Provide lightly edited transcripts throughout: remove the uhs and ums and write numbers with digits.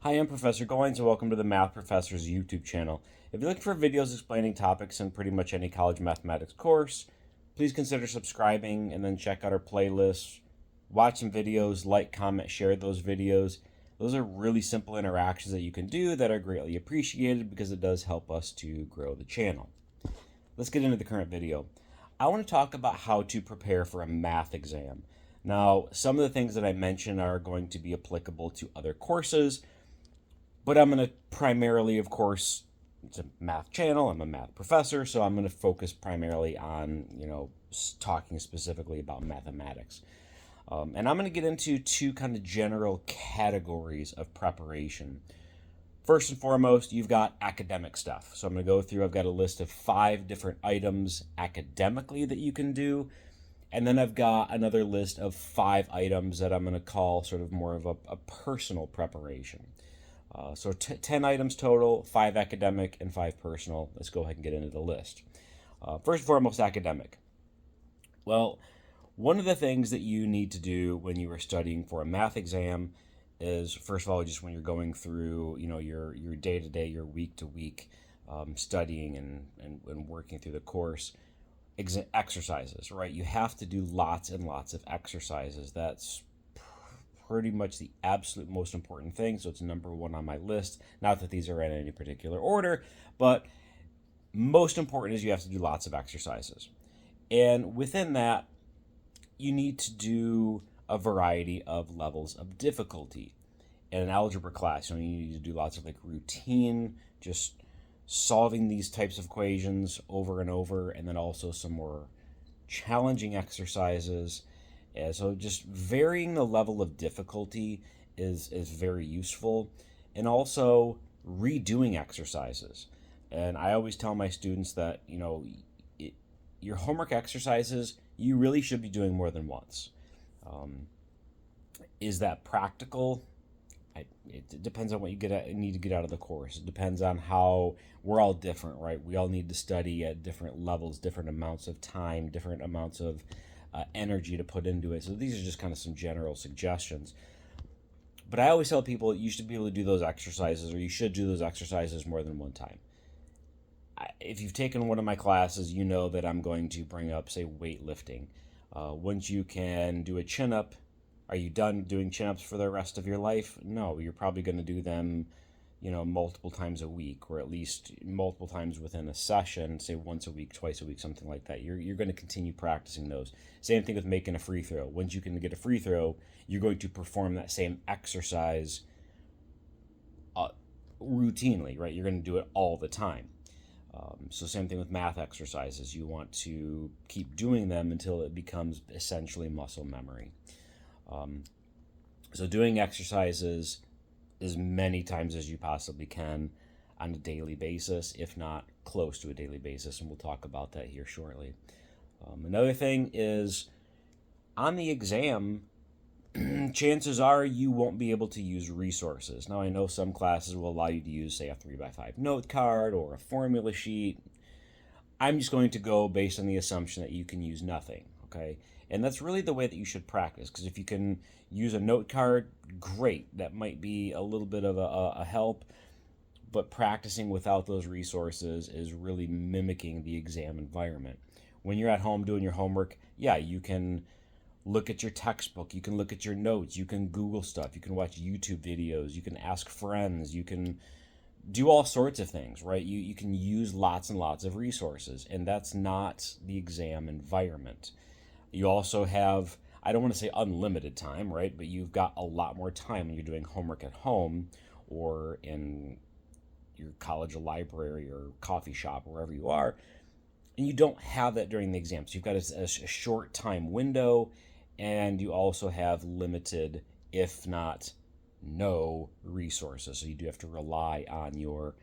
Hi, I'm Professor Goins, and welcome to the Math Professor's YouTube channel. If you're looking for videos explaining topics in pretty much any college mathematics course, please consider subscribing and then check out our playlists. Watch some videos, like, comment, share those videos. Those are really simple interactions that you can do that are greatly appreciated because it does help us to grow the channel. Let's get into the current video. I want to talk about how to prepare for a math exam. Now, some of the things that I mentioned are going to be applicable to other courses, but I'm going to primarily, of course, it's a math channel, I'm a math professor, so I'm going to focus primarily on, talking specifically about mathematics. And I'm going to get into two kind of general categories of preparation. First and foremost, you've got academic stuff. So I'm going to go through, I've got a list of 5 different items academically that you can do. And then I've got another list of 5 items that I'm going to call sort of more of a personal preparation. So 10 items total, 5 academic and 5 personal. Let's go ahead and get into the list. First and foremost, academic. Well, one of the things that you need to do when you are studying for a math exam is, first of all, just when you're going through, your day-to-day, your week-to-week studying and working through the course, exercises, right? You have to do lots and lots of exercises. That's pretty much the absolute most important thing. So it's number 1 on my list. Not that these are in any particular order, but most important is you have to do lots of exercises. And within that, you need to do a variety of levels of difficulty. In an algebra class, you need to do lots of routine, just solving these types of equations over and over, and then also some more challenging exercises. And so just varying the level of difficulty is very useful. And also redoing exercises. And I always tell my students that, your homework exercises, you really should be doing more than once. Is that practical? It depends on what you need to get out of the course. It depends on how we're all different, right? We all need to study at different levels, different amounts of time, different amounts of energy to put into it. So these are just kind of some general suggestions. But I always tell people you should be able to do those exercises, or you should do those exercises more than one time. If you've taken one of my classes, you know that I'm going to bring up, say, weightlifting. Once you can do a chin-up, are you done doing chin-ups for the rest of your life? No, you're probably going to do them, multiple times a week, or at least multiple times within a session, say once a week, twice a week, something like that. You're going to continue practicing those. Same thing with making a free throw. Once you can get a free throw, you're going to perform that same exercise routinely, right? You're going to do it all the time. So same thing with math exercises. You want to keep doing them until it becomes essentially muscle memory. So doing exercises as many times as you possibly can on a daily basis, if not close to a daily basis, and we'll talk about that here shortly. Another thing is, on the exam, chances are you won't be able to use resources. Now, I know some classes will allow you to use, say, a 3x5 note card or a formula sheet. I'm just going to go based on the assumption that you can use nothing, okay? And that's really the way that you should practice, because if you can use a note card, great. That might be a little bit of a help, but practicing without those resources is really mimicking the exam environment. When you're at home doing your homework, yeah, you can look at your textbook, you can look at your notes, you can Google stuff, you can watch YouTube videos, you can ask friends, you can do all sorts of things, right? You can use lots and lots of resources, and that's not the exam environment. You also have, I don't want to say unlimited time, right? But you've got a lot more time when you're doing homework at home or in your college library or coffee shop, wherever you are. And you don't have that during the exam. So you've got a short time window, and you also have limited, if not no, resources. So you do have to rely on your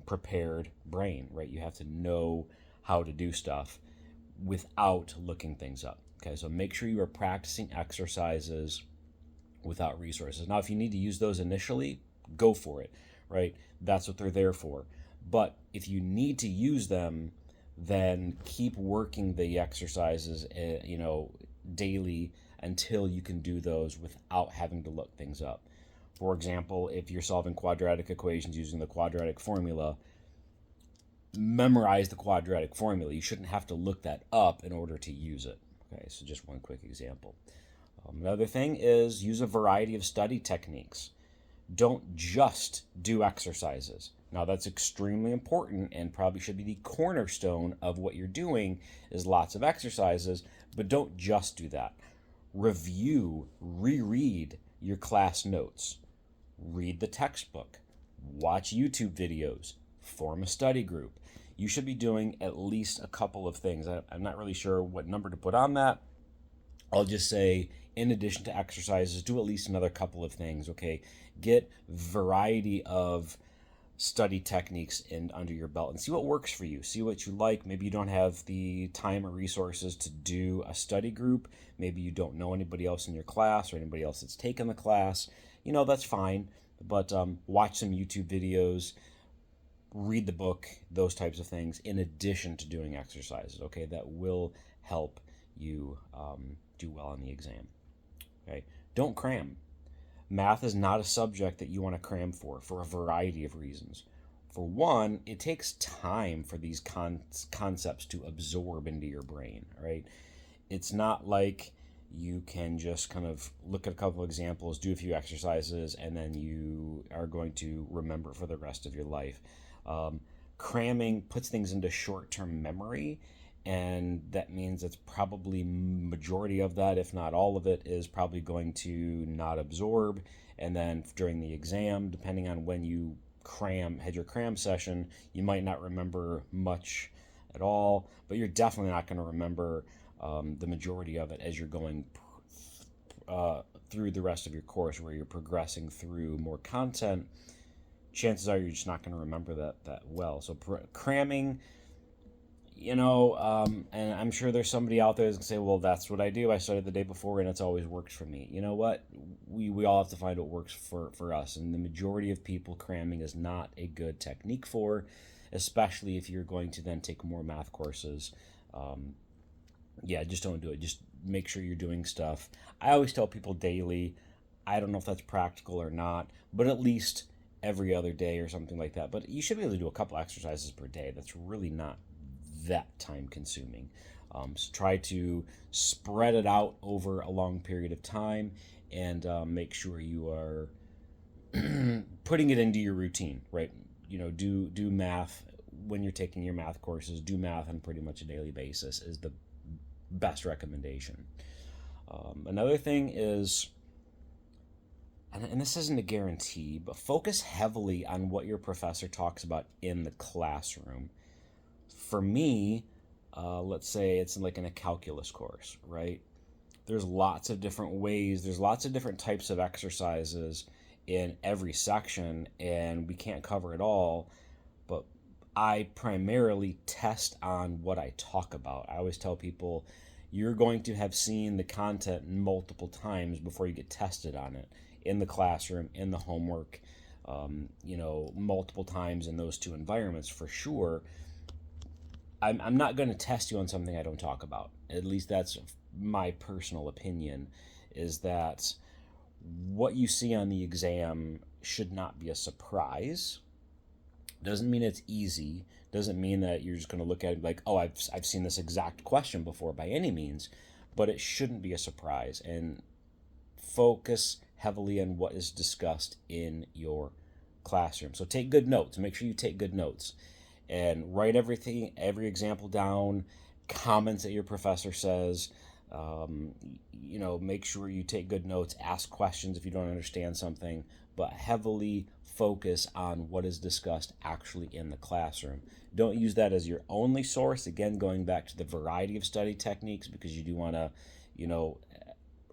prepared brain, right? You have to know how to do stuff without looking things up. Okay, so make sure you are practicing exercises without resources. Now, if you need to use those initially, go for it, right? That's what they're there for. But if you need to use them, then keep working the exercises, daily until you can do those without having to look things up. For example, if you're solving quadratic equations using the quadratic formula, memorize the quadratic formula. You shouldn't have to look that up in order to use it. Okay, so just one quick example. Another thing is use a variety of study techniques. Don't just do exercises. Now that's extremely important and probably should be the cornerstone of what you're doing is lots of exercises, but don't just do that. Review, reread your class notes. Read the textbook. Watch YouTube videos. Form a study group. You should be doing at least a couple of things. I'm not really sure what number to put on that. I'll just say, in addition to exercises, do at least another couple of things, okay? Get variety of study techniques in under your belt and see what works for you. See what you like. Maybe you don't have the time or resources to do a study group. Maybe you don't know anybody else in your class or anybody else that's taken the class. That's fine. But watch some YouTube videos, read the book, those types of things, in addition to doing exercises, okay? That will help you do well on the exam, okay? Don't cram. Math is not a subject that you want to cram for a variety of reasons. For one, it takes time for these concepts to absorb into your brain, right? It's not like you can just kind of look at a couple of examples, do a few exercises, and then you are going to remember for the rest of your life. Cramming puts things into short-term memory, and that means it's probably majority of that, if not all of it, is probably going to not absorb. And then during the exam, depending on when you had your cram session, you might not remember much at all, but you're definitely not going to remember the majority of it as you're going through the rest of your course, where you're progressing through more content. Chances are you're just not going to remember that well. So cramming, and I'm sure there's somebody out there that's going to say, well, that's what I do. I studied the day before and it's always worked for me. You know what? We all have to find what works for us. And the majority of people, cramming is not a good technique for, especially if you're going to then take more math courses. Just don't do it. Just make sure you're doing stuff. I always tell people daily. I don't know if that's practical or not, but at least every other day or something like that. But you should be able to do a couple exercises per day. That's really not that time consuming. So try to spread it out over a long period of time and make sure you are putting it into your routine, right? Do math when you're taking your math courses. Do math on pretty much a daily basis is the best recommendation. Another thing is, and this isn't a guarantee, but focus heavily on what your professor talks about in the classroom. For me, let's say it's like in a calculus course, right? There's lots of different ways, there's lots of different types of exercises in every section, and we can't cover it all, but I primarily test on what I talk about. I always tell people, you're going to have seen the content multiple times before you get tested on it in the classroom, in the homework, multiple times in those two environments for sure. I'm not going to test you on something I don't talk about. At least that's my personal opinion, is that what you see on the exam should not be a surprise. Doesn't mean it's easy. Doesn't mean that you're just going to look at it like, oh, I've seen this exact question before, by any means. But it shouldn't be a surprise. And focus heavily on what is discussed in your classroom. So take good notes. Make sure you take good notes. And write every example down, comments that your professor says. Make sure you take good notes, ask questions if you don't understand something, but heavily focus on what is discussed actually in the classroom. Don't use that as your only source. Again, going back to the variety of study techniques, because you do want to,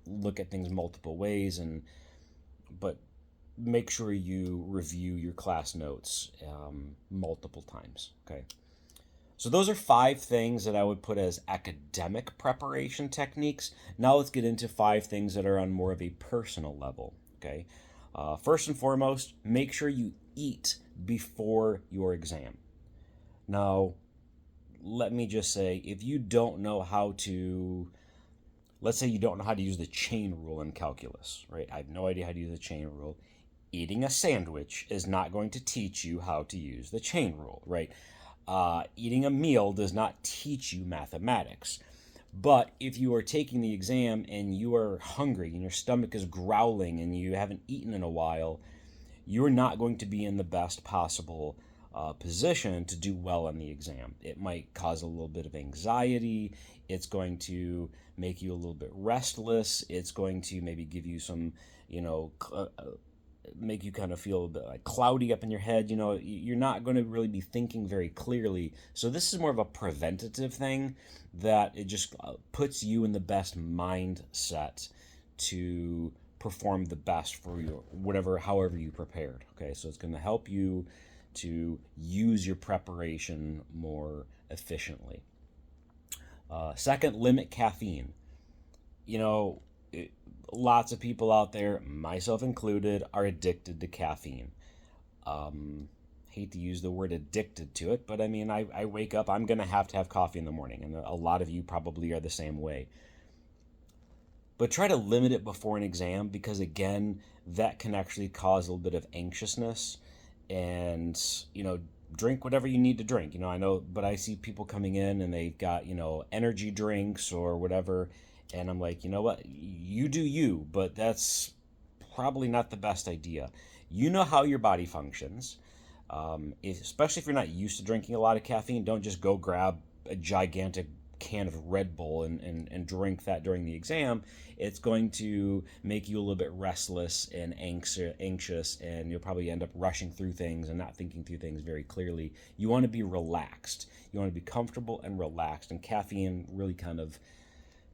look at things multiple ways, but make sure you review your class notes multiple times, okay? So those are 5 things that I would put as academic preparation techniques. Now let's get into 5 things that are on more of a personal level, okay? First and foremost, make sure you eat before your exam. Now, let me just say, if you don't know how to, let's say you don't know how to use the chain rule in calculus, right? I have no idea how to use the chain rule. Eating a sandwich is not going to teach you how to use the chain rule, right? Eating a meal does not teach you mathematics. But if you are taking the exam and you are hungry and your stomach is growling and you haven't eaten in a while, you're not going to be in the best possible position to do well on the exam. It might cause a little bit of anxiety. It's going to make you a little bit restless. It's going to maybe give you some, make you kind of feel a bit like cloudy up in your head. You're not going to really be thinking very clearly. So this is more of a preventative thing that it just puts you in the best mindset to perform the best for your however you prepared. Okay, so it's going to help you to use your preparation more efficiently. Second, limit caffeine. You know, lots of people out there, myself included, are addicted to caffeine. Hate to use the word addicted to it, but I mean, I wake up, I'm going to have coffee in the morning, and a lot of you probably are the same way. But try to limit it before an exam because, again, that can actually cause a little bit of anxiousness. And, drink whatever you need to drink. I know, but I see people coming in and they've got, energy drinks or whatever. And I'm like, you know what? You do you, but that's probably not the best idea. You know how your body functions. Especially if you're not used to drinking a lot of caffeine, don't just go grab a gigantic can of Red Bull and drink that during the exam. It's going to make you a little bit restless and anxious, and you'll probably end up rushing through things and not thinking through things very clearly. You want to be relaxed. You want to be comfortable and relaxed, and caffeine really kind of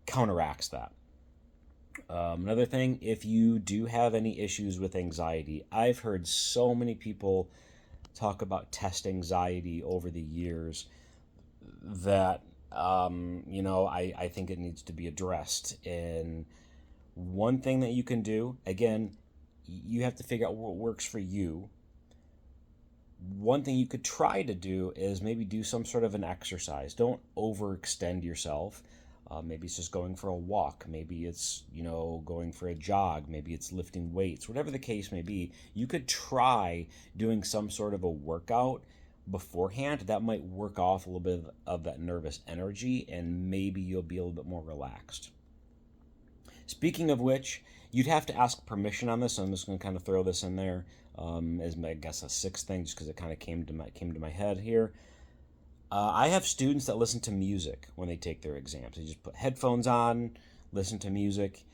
counteracts that. Another thing, if you do have any issues with anxiety, I've heard so many people talk about test anxiety over the years that I think it needs to be addressed. And one thing that you can do, again, you have to figure out what works for you. One thing you could try to do is maybe do some sort of an exercise. Don't overextend yourself. Maybe it's just going for a walk. Maybe it's, going for a jog. Maybe it's lifting weights. Whatever the case may be, you could try doing some sort of a workout beforehand. That might work off a little bit of that nervous energy, and maybe you'll be a little bit more relaxed. Speaking of which, you'd have to ask permission on this. So I'm just going to kind of throw this in there as I guess a sixth thing, just because it kind of came to my head here. I have students that listen to music when they take their exams. They just put headphones on, listen to music.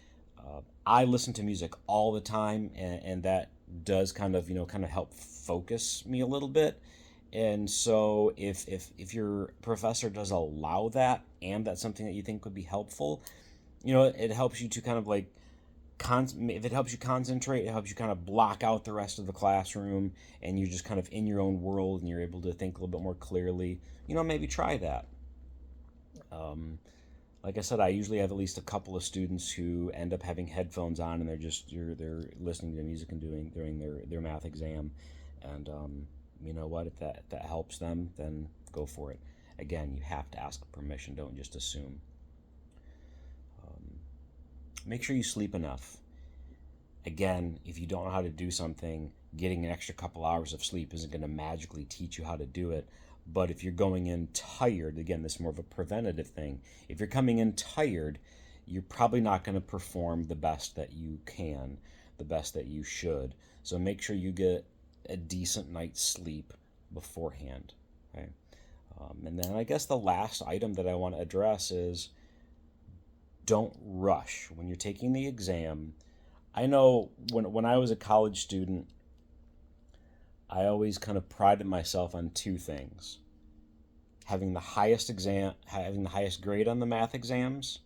I listen to music all the time, and that does kind of help focus me a little bit. And so if your professor does allow that, and that's something that you think would be helpful, it helps you to kind of like if it helps you concentrate, it helps you kind of block out the rest of the classroom, and you're just kind of in your own world, and you're able to think a little bit more clearly. Maybe try that. Like I said, I usually have at least a couple of students who end up having headphones on, and they're listening to music and during their math exam. And you know what? If that helps them, then go for it. Again, you have to ask permission. Don't just assume. Make sure you sleep enough. Again, if you don't know how to do something, getting an extra couple hours of sleep isn't going to magically teach you how to do it. But if you're going in tired, again, this is more of a preventative thing. If you're coming in tired, you're probably not going to perform the best that you can, the best that you should. So make sure you get a decent night's sleep beforehand. Okay? And then I guess the last item that I want to address is don't rush when you're taking the exam. I know when I was a college student, I always kind of prided myself on two things: having the highest grade on the math exams,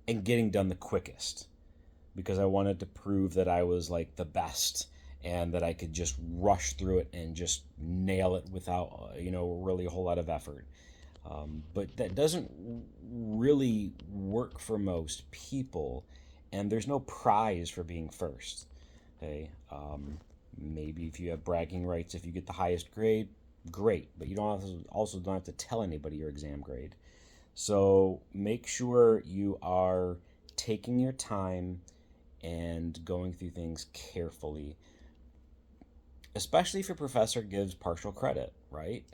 and getting done the quickest, because I wanted to prove that I was like the best and that I could just rush through it and just nail it without really a whole lot of effort. But that doesn't really work for most people, and there's no prize for being first. Okay, maybe if you have bragging rights, if you get the highest grade, great, but you also don't have to tell anybody your exam grade. So make sure you are taking your time and going through things carefully. especially if your professor gives partial credit, right?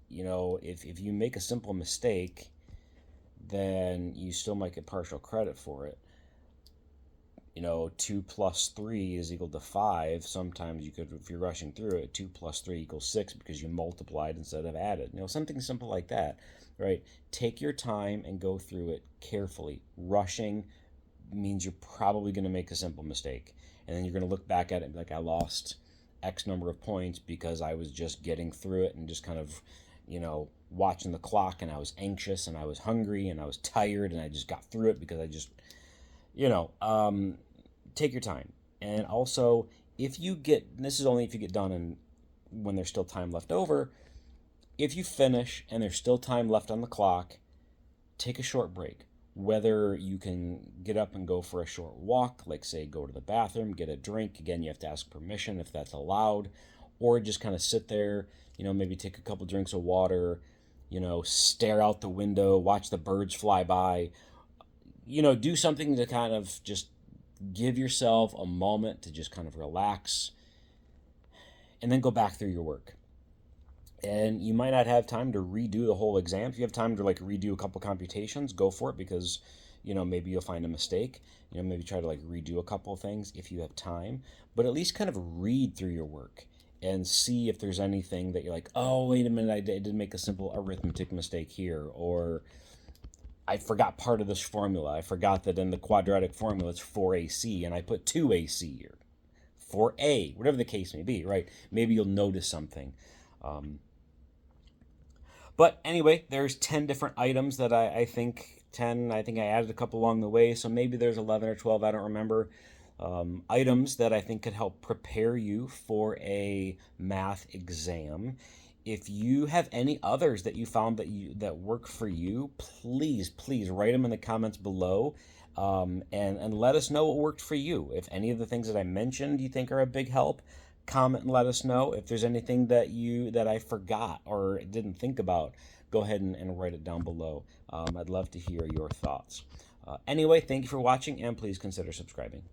If you make a simple mistake, then you still might get partial credit for it. 2 plus 3 is equal to 5. Sometimes you could, if you're rushing through it, 2 plus 3 equals 6 because you multiplied instead of added. Something simple like that, right? Take your time and go through it carefully. Rushing means you're probably going to make a simple mistake. And then you're going to look back at it and be like, I lost X number of points because I was just getting through it and just kind of, watching the clock, and I was anxious and I was hungry and I was tired and I just got through it because I just, take your time. And also, if you get, this is only if you get done and when there's still time left over, if you finish and there's still time left on the clock, take a short break. Whether you can get up and go for a short walk, like say go to the bathroom, get a drink. Again, you have to ask permission if that's allowed, or just kind of sit there, maybe take a couple drinks of water, stare out the window, watch the birds fly by, do something to kind of just give yourself a moment to just kind of relax, and then go back through your work. And you might not have time to redo the whole exam. If you have time to redo a couple computations, go for it, because maybe you'll find a mistake. Maybe try to redo a couple of things if you have time, but at least kind of read through your work and see if there's anything that you're like, oh, wait a minute, I did make a simple arithmetic mistake here, or I forgot part of this formula. I forgot that in the quadratic formula it's 4AC and I put 2AC here. 4A, whatever the case may be, right? Maybe you'll notice something. But anyway, there's 10 different items that I think 10, I think I added a couple along the way, so maybe there's 11 or 12, I don't remember, items that I think could help prepare you for a math exam. If you have any others that you found that work for you, please write them in the comments below, and let us know what worked for you. If any of the things that I mentioned you think are a big help, comment and let us know. If there's anything that I forgot or didn't think about, go ahead and write it down below. I'd love to hear your thoughts. Anyway, thank you for watching, and please consider subscribing.